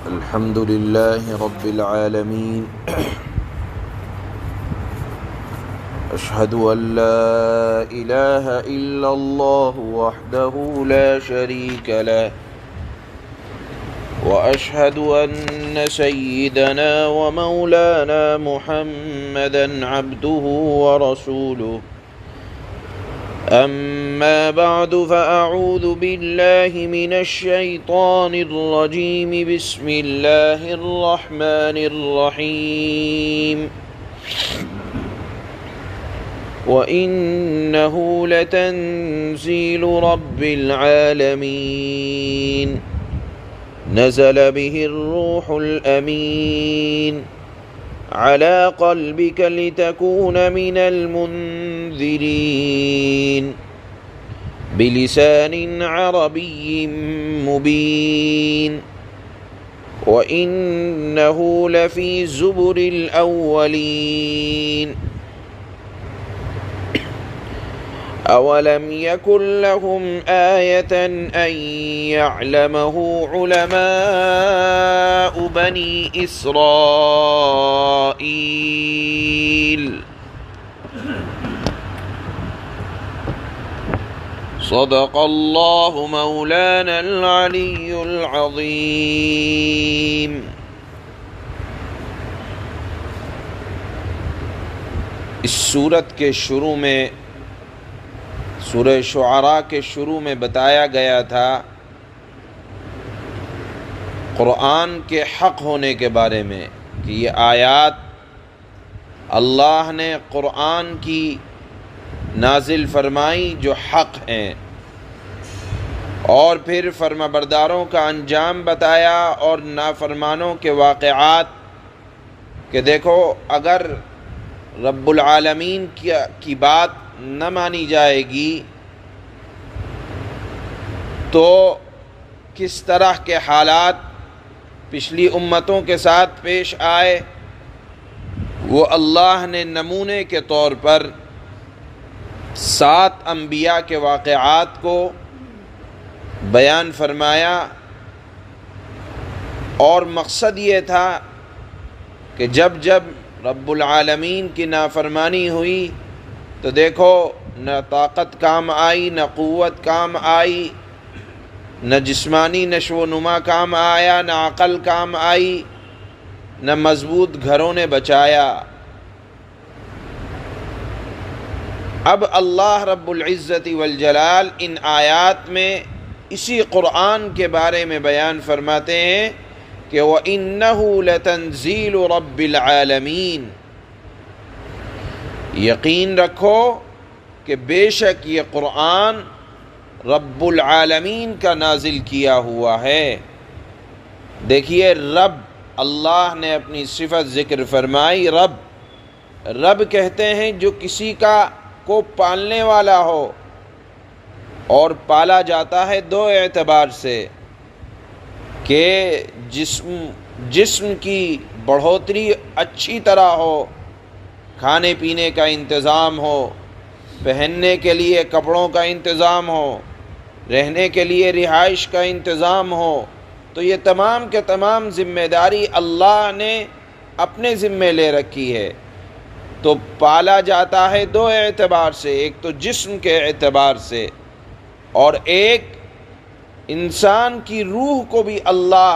الحمد لله رب العالمين أشهد أن لا إله إلا الله وحده لا شريك له وأشهد أن سيدنا ومولانا محمدا عبده ورسوله أما بعد فأعوذ بالله من الشيطان الرجيم بسم الله الرحمن الرحيم وإنه لتنزيل رب العالمين نزل به الروح الأمين على قلبك لتكون من المنذرين بلسان عربي مبين وإنه لفي زبر الأولين أولم يكن لهم آية أن يعلمه علماء بني إسرائيل صدق الله مولانا العلي العظيم. اس سورت کے شروع میں سورہ شعراء کے شروع میں بتایا گیا تھا قرآن کے حق ہونے کے بارے میں کہ یہ آیات اللہ نے قرآن کی نازل فرمائی جو حق ہیں، اور پھر فرمانبرداروں کا انجام بتایا اور نافرمانوں کے واقعات کہ دیکھو اگر رب العالمین کی بات نہ مانی جائے گی تو کس طرح کے حالات پچھلی امتوں کے ساتھ پیش آئے، وہ اللہ نے نمونے کے طور پر 7 انبیاء کے واقعات کو بیان فرمایا، اور مقصد یہ تھا کہ جب جب رب العالمین کی نافرمانی ہوئی تو دیکھو نہ طاقت کام آئی، نہ قوت کام آئی، نہ جسمانی نشو و نما کام آیا، نہ عقل کام آئی، نہ مضبوط گھروں نے بچایا۔ اب اللہ رب العزت والجلال ان آیات میں اسی قرآن کے بارے میں بیان فرماتے ہیں کہ وَإِنَّهُ لَتَنزِيلُ رَبِّ الْعَالَمِينَ، یقین رکھو کہ بے شک یہ قرآن رب العالمین کا نازل کیا ہوا ہے۔ دیکھیے رب، اللہ نے اپنی صفت ذکر فرمائی، رب کہتے ہیں جو کسی کو پالنے والا ہو، اور پالا جاتا ہے 2 اعتبار سے کہ جسم کی بڑھوتری اچھی طرح ہو، کھانے پینے کا انتظام ہو، پہننے کے لیے کپڑوں کا انتظام ہو، رہنے کے لیے رہائش کا انتظام ہو، تو یہ تمام کے تمام ذمہ داری اللہ نے اپنے ذمے لے رکھی ہے۔ تو پالا جاتا ہے 2 اعتبار سے، ایک تو جسم کے اعتبار سے، اور ایک انسان کی روح کو بھی اللہ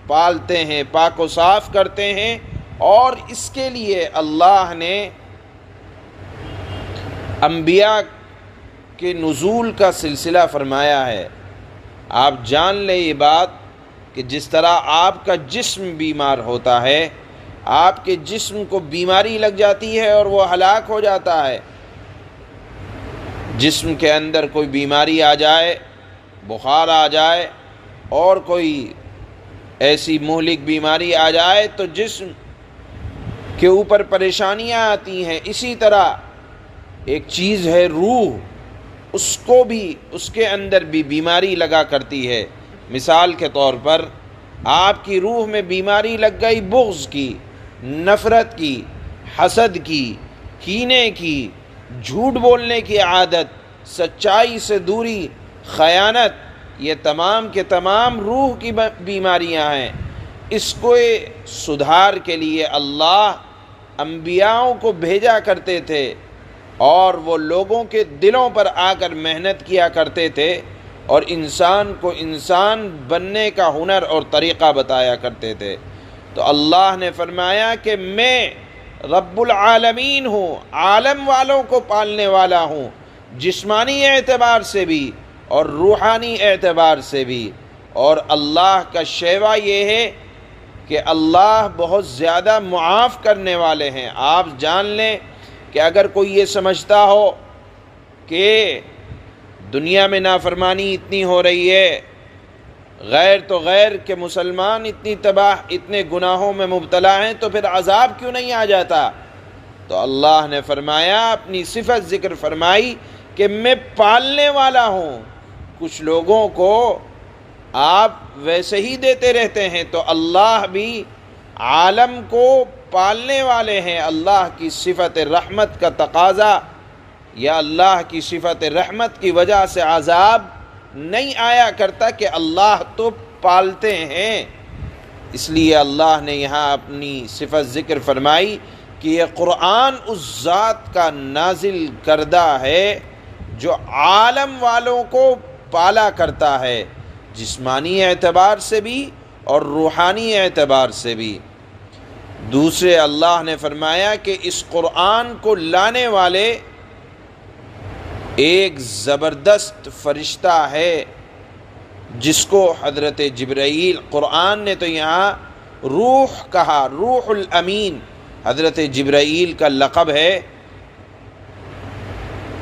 پالتے ہیں، پاک و صاف کرتے ہیں، اور اس کے لیے اللہ نے انبیاء کے نزول کا سلسلہ فرمایا ہے۔ آپ جان لیں یہ بات کہ جس طرح آپ کا جسم بیمار ہوتا ہے، آپ کے جسم کو بیماری لگ جاتی ہے اور وہ ہلاک ہو جاتا ہے، جسم کے اندر کوئی بیماری آ جائے، بخار آ جائے اور کوئی ایسی مہلک بیماری آ جائے تو جسم کے اوپر پریشانیاں آتی ہیں۔ اسی طرح ایک چیز ہے روح، اس کو بھی، اس کے اندر بھی بیماری لگا کرتی ہے۔ مثال کے طور پر آپ کی روح میں بیماری لگ گئی بغض کی، نفرت کی، حسد کی، کینے کی، جھوٹ بولنے کی عادت، سچائی سے دوری، خیانت، یہ تمام کے تمام روح کی بیماریاں ہیں۔ اس کو سدھار کے لیے اللہ انبیاؤں کو بھیجا کرتے تھے اور وہ لوگوں کے دلوں پر آ کر محنت کیا کرتے تھے اور انسان کو انسان بننے کا ہنر اور طریقہ بتایا کرتے تھے۔ تو اللہ نے فرمایا کہ میں رب العالمین ہوں، عالم والوں کو پالنے والا ہوں، جسمانی اعتبار سے بھی اور روحانی اعتبار سے بھی۔ اور اللہ کا شیوا یہ ہے کہ اللہ بہت زیادہ معاف کرنے والے ہیں۔ آپ جان لیں کہ اگر کوئی یہ سمجھتا ہو کہ دنیا میں نافرمانی اتنی ہو رہی ہے، غیر تو غیر کہ مسلمان اتنی تباہ، اتنے گناہوں میں مبتلا ہیں، تو پھر عذاب کیوں نہیں آ جاتا؟ تو اللہ نے فرمایا، اپنی صفت ذکر فرمائی کہ میں پالنے والا ہوں۔ کچھ لوگوں کو آپ ویسے ہی دیتے رہتے ہیں، تو اللہ بھی عالم کو پالنے والے ہیں۔ اللہ کی صفت رحمت کا تقاضا یا اللہ کی صفت رحمت کی وجہ سے عذاب نہیں آیا کرتا کہ اللہ تو پالتے ہیں۔ اس لیے اللہ نے یہاں اپنی صفت ذکر فرمائی کہ یہ قرآن اس ذات کا نازل کردہ ہے جو عالم والوں کو پالا کرتا ہے، جسمانی اعتبار سے بھی اور روحانی اعتبار سے بھی۔ دوسرے اللہ نے فرمایا کہ اس قرآن کو لانے والے ایک زبردست فرشتہ ہے جس کو حضرت جبرائیل، قرآن نے تو یہاں روح کہا، روح الامین حضرت جبرائیل کا لقب ہے،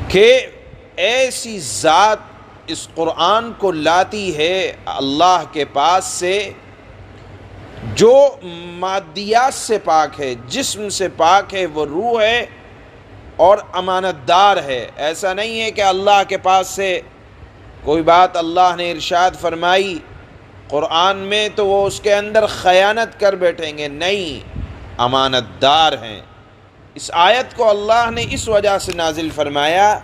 کہ ایسی ذات اس قرآن کو لاتی ہے اللہ کے پاس سے جو مادیات سے پاک ہے، جسم سے پاک ہے، وہ روح ہے اور امانت دار ہے۔ ایسا نہیں ہے کہ اللہ کے پاس سے کوئی بات اللہ نے ارشاد فرمائی قرآن میں تو وہ اس کے اندر خیانت کر بیٹھیں گے، نہیں، امانت دار ہیں۔ اس آیت کو اللہ نے اس وجہ سے نازل فرمایا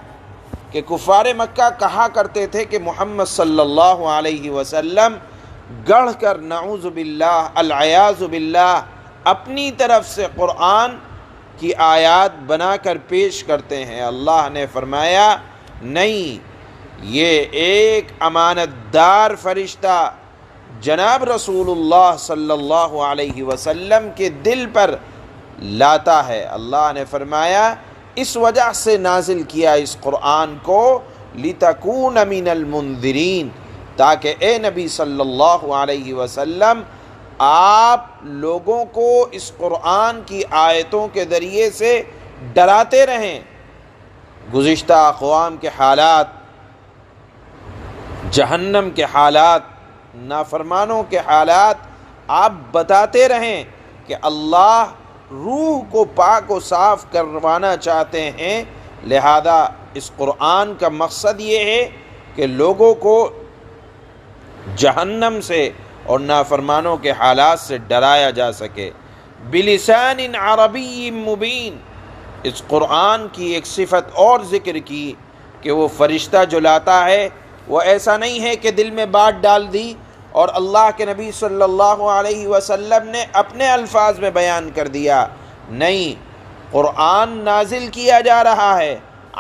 کہ کفار مکہ کہا کرتے تھے کہ محمد صلی اللہ علیہ وسلم گڑھ کر، نعوذ باللہ، العیاذ باللہ، اپنی طرف سے قرآن کی آیات بنا کر پیش کرتے ہیں۔ اللہ نے فرمایا نہیں، یہ ایک امانت دار فرشتہ جناب رسول اللہ صلی اللہ علیہ وسلم کے دل پر لاتا ہے۔ اللہ نے فرمایا اس وجہ سے نازل کیا اس قرآن کو، لِتَكُونَ مِنَ الْمُنذِرِينَ، تاکہ اے نبی صلی اللہ علیہ وسلم آپ لوگوں کو اس قرآن کی آیتوں کے ذریعے سے ڈراتے رہیں، گزشتہ اقوام کے حالات، جہنم کے حالات، نافرمانوں کے حالات آپ بتاتے رہیں کہ اللہ روح کو پاک و صاف کروانا چاہتے ہیں۔ لہذا اس قرآن کا مقصد یہ ہے کہ لوگوں کو جہنم سے اور نافرمانوں کے حالات سے ڈرایا جا سکے۔ بلسان عربی مبین، اس قرآن کی ایک صفت اور ذکر کی کہ وہ فرشتہ جو لاتا ہے وہ ایسا نہیں ہے کہ دل میں بات ڈال دی اور اللہ کے نبی صلی اللہ علیہ وسلم نے اپنے الفاظ میں بیان کر دیا، نہیں، قرآن نازل کیا جا رہا ہے،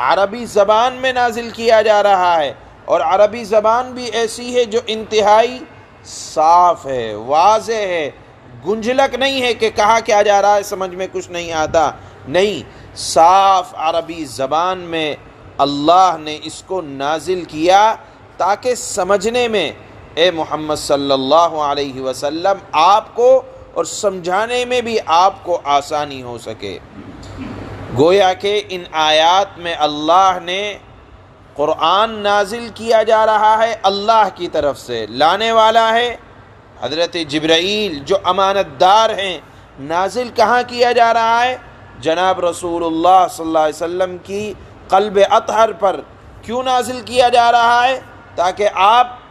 عربی زبان میں نازل کیا جا رہا ہے، اور عربی زبان بھی ایسی ہے جو انتہائی صاف ہے، واضح ہے، گنجلک نہیں ہے کہ کہا کیا جا رہا ہے سمجھ میں کچھ نہیں آتا، نہیں، صاف عربی زبان میں اللہ نے اس کو نازل کیا تاکہ سمجھنے میں اے محمد صلی اللہ علیہ وسلم آپ کو اور سمجھانے میں بھی آپ کو آسانی ہو سکے۔ گویا کہ ان آیات میں اللہ نے قرآن نازل کیا جا رہا ہے، اللہ کی طرف سے لانے والا ہے حضرت جبرائیل جو امانت دار ہیں، نازل کہاں کیا جا رہا ہے؟ جناب رسول اللہ صلی اللہ علیہ وسلم کی قلب اطہر پر۔ کیوں نازل کیا جا رہا ہے؟ تاکہ آپ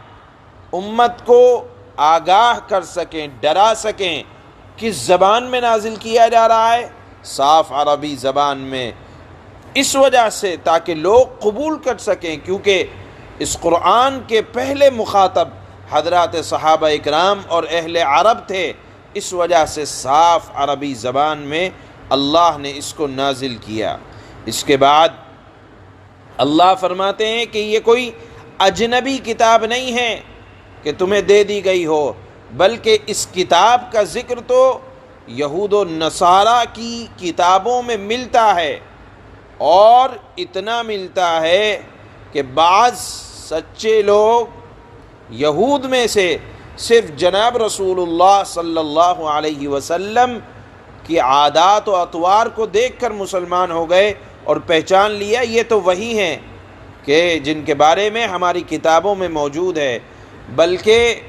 امت کو آگاہ کر سکیں، ڈرا سکیں۔ کس زبان میں نازل کیا جا رہا ہے؟ صاف عربی زبان میں، اس وجہ سے تاکہ لوگ قبول کر سکیں، کیونکہ اس قرآن کے پہلے مخاطب حضرات صحابہ اکرام اور اہل عرب تھے، اس وجہ سے صاف عربی زبان میں اللہ نے اس کو نازل کیا۔ اس کے بعد اللہ فرماتے ہیں کہ یہ کوئی اجنبی کتاب نہیں ہے کہ تمہیں دے دی گئی ہو، بلکہ اس کتاب کا ذکر تو یہود و نصارہ کی کتابوں میں ملتا ہے، اور اتنا ملتا ہے کہ بعض سچے لوگ یہود میں سے صرف جناب رسول اللہ صلی اللہ علیہ وسلم کی عادات و اطوار کو دیکھ کر مسلمان ہو گئے اور پہچان لیا یہ تو وہی ہیں کہ جن کے بارے میں ہماری کتابوں میں موجود ہے، بلکہ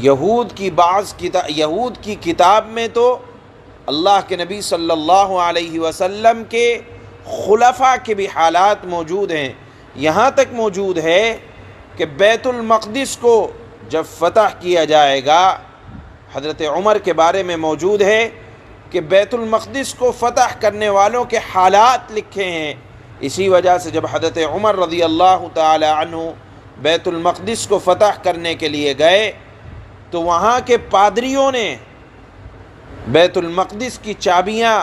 یہود کی کتاب میں تو اللہ کے نبی صلی اللہ علیہ وسلم کے خلفاء کے بھی حالات موجود ہیں۔ یہاں تک موجود ہے کہ بیت المقدس کو جب فتح کیا جائے گا، حضرت عمر کے بارے میں موجود ہے کہ بیت المقدس کو فتح کرنے والوں کے حالات لکھے ہیں۔ اسی وجہ سے جب حضرت عمر رضی اللہ تعالی عنہ بیت المقدس کو فتح کرنے کے لیے گئے تو وہاں کے پادریوں نے بیت المقدس کی چابیاں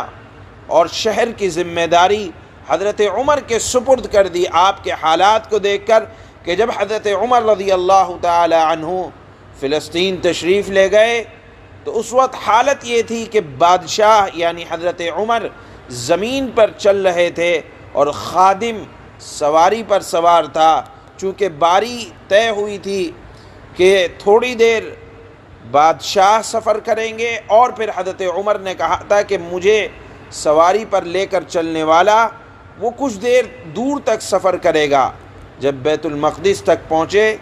اور شہر کی ذمہ داری حضرت عمر کے سپرد کر دی، آپ کے حالات کو دیکھ کر، کہ جب حضرت عمر رضی اللہ تعالی عنہ فلسطین تشریف لے گئے تو اس وقت حالت یہ تھی کہ بادشاہ یعنی حضرت عمر زمین پر چل رہے تھے اور خادم سواری پر سوار تھا، چونکہ باری طے ہوئی تھی کہ تھوڑی دیر بادشاہ سفر کریں گے اور پھر حضرت عمر نے کہا تھا کہ مجھے سواری پر لے کر چلنے والا وہ کچھ دیر دور تک سفر کرے گا۔ جب بیت المقدس تک پہنچے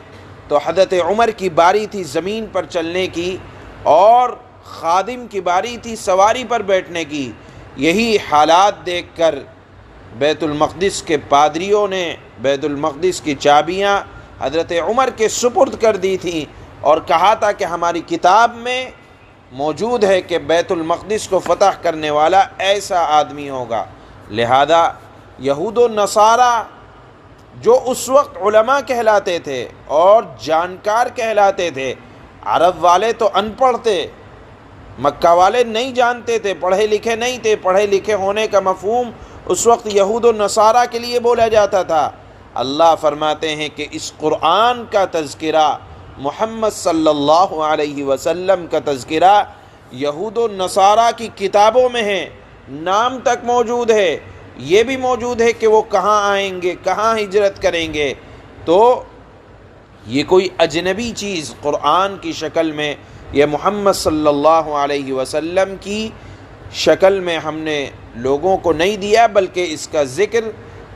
تو حضرت عمر کی باری تھی زمین پر چلنے کی اور خادم کی باری تھی سواری پر بیٹھنے کی۔ یہی حالات دیکھ کر بیت المقدس کے پادریوں نے بیت المقدس کی چابیاں حضرت عمر کے سپرد کر دی تھیں اور کہا تھا کہ ہماری کتاب میں موجود ہے کہ بیت المقدس کو فتح کرنے والا ایسا آدمی ہوگا۔ لہذا یہود و نصارہ جو اس وقت علماء کہلاتے تھے اور جانکار کہلاتے تھے، عرب والے تو ان پڑھ تھے، مکہ والے نہیں جانتے تھے، پڑھے لکھے نہیں تھے، پڑھے لکھے ہونے کا مفہوم اس وقت یہود و نصارہ کے لیے بولا جاتا تھا۔ اللہ فرماتے ہیں کہ اس قرآن کا تذکرہ، محمد صلی اللہ علیہ وسلم کا تذکرہ یہود و نصارہ کی کتابوں میں ہے، نام تک موجود ہے، یہ بھی موجود ہے کہ وہ کہاں آئیں گے، کہاں ہجرت کریں گے۔ تو یہ کوئی اجنبی چیز قرآن کی شکل میں، یہ محمد صلی اللہ علیہ وسلم کی شکل میں ہم نے لوگوں کو نہیں دیا، بلکہ اس کا ذکر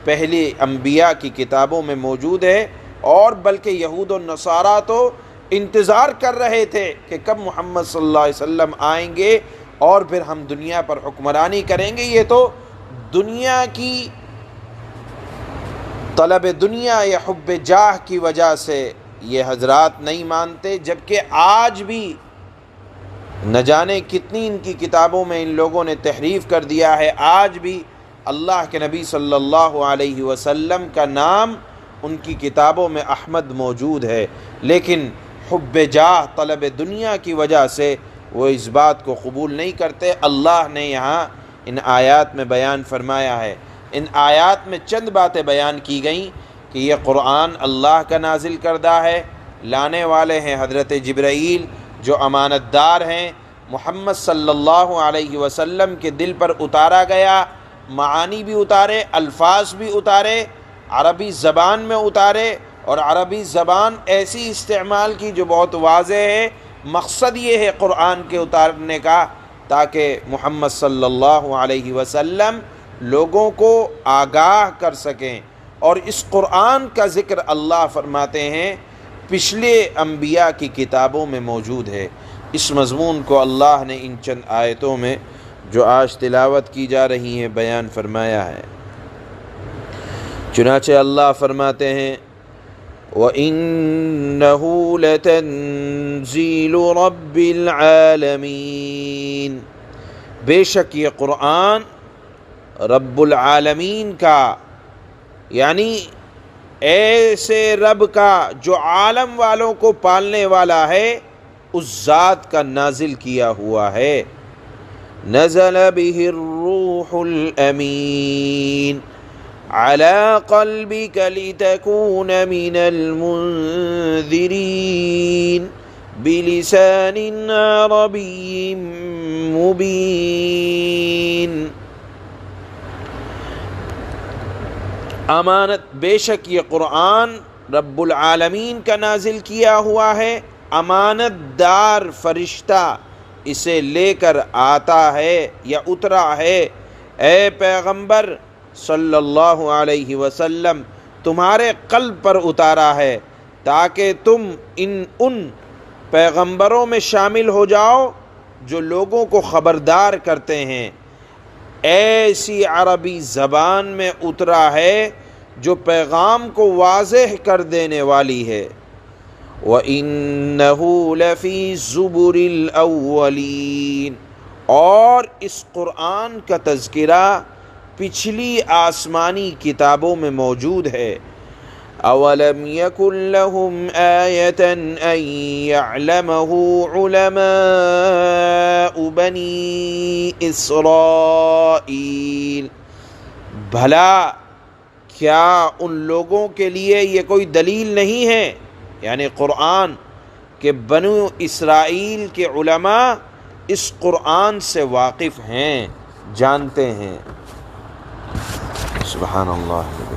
پہلے انبیاء کی کتابوں میں موجود ہے، اور بلکہ یہود و نصارہ تو انتظار کر رہے تھے کہ کب محمد صلی اللہ علیہ وسلم آئیں گے اور پھر ہم دنیا پر حکمرانی کریں گے۔ یہ تو دنیا کی طلب دنیا یا حب جاہ کی وجہ سے یہ حضرات نہیں مانتے، جبکہ آج بھی نہ جانے کتنی ان کی کتابوں میں ان لوگوں نے تحریف کر دیا ہے۔ آج بھی اللہ کے نبی صلی اللہ علیہ وسلم کا نام ان کی کتابوں میں احمد موجود ہے، لیکن حب جاہ طلب دنیا کی وجہ سے وہ اس بات کو قبول نہیں کرتے۔ اللہ نے یہاں ان آیات میں بیان فرمایا ہے، ان آیات میں چند باتیں بیان کی گئیں کہ یہ قرآن اللہ کا نازل کردہ ہے، لانے والے ہیں حضرت جبرائیل جو امانت دار ہیں، محمد صلی اللہ علیہ وسلم کے دل پر اتارا گیا، معانی بھی اتارے، الفاظ بھی اتارے، عربی زبان میں اتارے، اور عربی زبان ایسی استعمال کی جو بہت واضح ہے۔ مقصد یہ ہے قرآن کے اتارنے کا تاکہ محمد صلی اللہ علیہ وسلم لوگوں کو آگاہ کر سکیں، اور اس قرآن کا ذکر اللہ فرماتے ہیں پچھلے انبیاء کی کتابوں میں موجود ہے۔ اس مضمون کو اللہ نے ان چند آیتوں میں جو آج تلاوت کی جا رہی ہیں بیان فرمایا ہے۔ چنانچہ اللہ فرماتے ہیں وَإِنَّهُ لَتَنزِيلُ رَبِّ الْعَالَمِينَ، بے شک یہ قرآن رب العالمین کا، یعنی ایسے رب کا جو عالم والوں کو پالنے والا ہے، اس ذات کا نازل کیا ہوا ہے۔ نزل به الروح الامین علی قلبک لتکون من المنذرین بلسان عربی مبین۔ امانت، بے شک یہ قرآن رب العالمین کا نازل کیا ہوا ہے، امانت دار فرشتہ اسے لے کر آتا ہے یا اترا ہے۔ اے پیغمبر صلی اللہ علیہ وسلم، تمہارے قلب پر اتارا ہے تاکہ تم ان پیغمبروں میں شامل ہو جاؤ جو لوگوں کو خبردار کرتے ہیں۔ ایسی عربی زبان میں اترا ہے جو پیغام کو واضح کر دینے والی ہے۔ وَإِنَّهُ لَفِي زُبُرِ الْأَوَّلِينَ، اور اس قرآن کا تذکرہ پچھلی آسمانی کتابوں میں موجود ہے۔ أَوَلَمْ يَكُنْ لَهُمْ آيَةً أَنْ يَعْلَمَهُ عُلَمَاءُ بَنِي إِسْرَائِيلَ، بھلا کیا ان لوگوں کے لیے یہ کوئی دلیل نہیں ہے، یعنی قرآن، کہ بنو اسرائیل کے علماء اس قرآن سے واقف ہیں، جانتے ہیں۔ سبحان اللہ۔